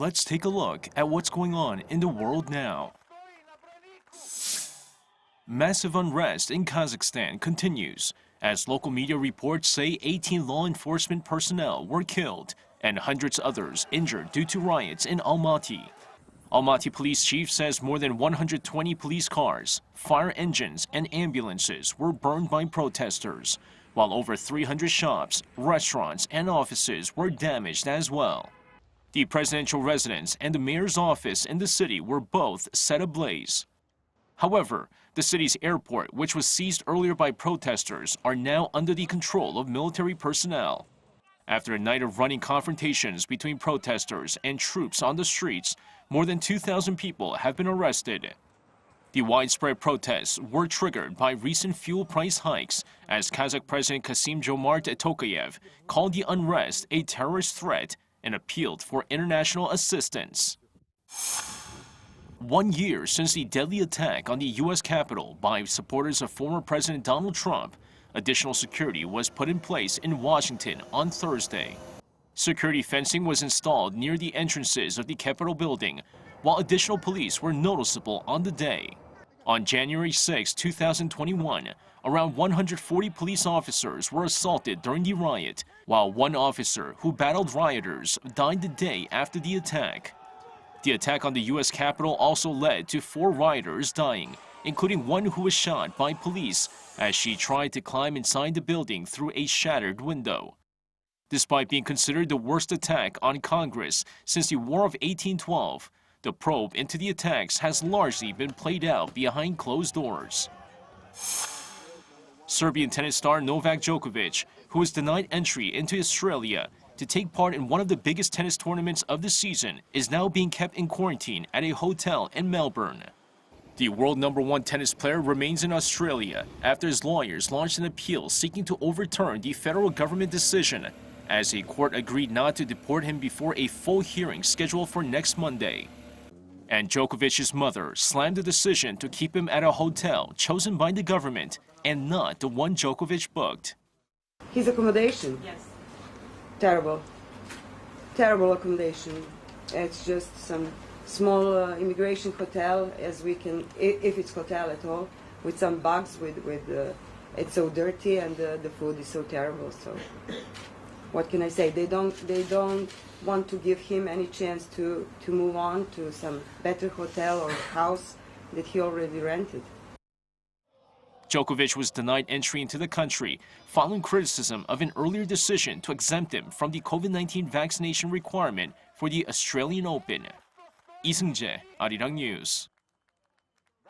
let's take a look at what's going on in the world now. Massive unrest in Kazakhstan continues, as local media reports say 18 law enforcement personnel were killed and hundreds others injured due to riots in Almaty. Almaty police chief says more than 120 police cars, fire engines, and ambulances were burned by protesters, while over 300 shops, restaurants, and offices were damaged as well. The presidential residence and the mayor's office in the city were both set ablaze. However, the city's airport, which was seized earlier by protesters, are now under the control of military personnel. After a night of running confrontations between protesters and troops on the streets, more than 2,000 people have been arrested. The widespread protests were triggered by recent fuel price hikes, as Kazakh President Kassym-Jomart Tokayev called the unrest a terrorist threat and appealed for international assistance. 1 year since the deadly attack on the U.S. Capitol by supporters of former President Donald Trump, additional security was put in place in Washington on Thursday. Security fencing was installed near the entrances of the Capitol building, while additional police were noticeable on the day. On January 6, 2021, around 140 police officers were assaulted during the riot, while one officer who battled rioters died the day after the attack. The attack on the U.S. Capitol also led to 4 rioters dying, including one who was shot by police as she tried to climb inside the building through a shattered window. Despite being considered the worst attack on Congress since the War of 1812, the probe into the attacks has largely been played out behind closed doors. Serbian tennis star Novak Djokovic, who was denied entry into Australia to take part in one of the biggest tennis tournaments of the season, is now being kept in quarantine at a hotel in Melbourne. The world #1 tennis player remains in Australia after his lawyers launched an appeal seeking to overturn the federal government decision, as a court agreed not to deport him before a full hearing scheduled for next Monday. And Djokovic's mother slammed the decision to keep him at a hotel chosen by the government and not the one Djokovic booked. His accommodation? Yes. Terrible. Terrible accommodation. It's just some small immigration hotel, as we can, if it's hotel at all, with some bugs, it's so dirty and the food is so terrible. So what can I say? They don't want to give him any chance to move on to some better hotel or house that he already rented. Djokovic was denied entry into the country following criticism of an earlier decision to exempt him from the COVID-19 vaccination requirement for the Australian Open. 이승재, Arirang News.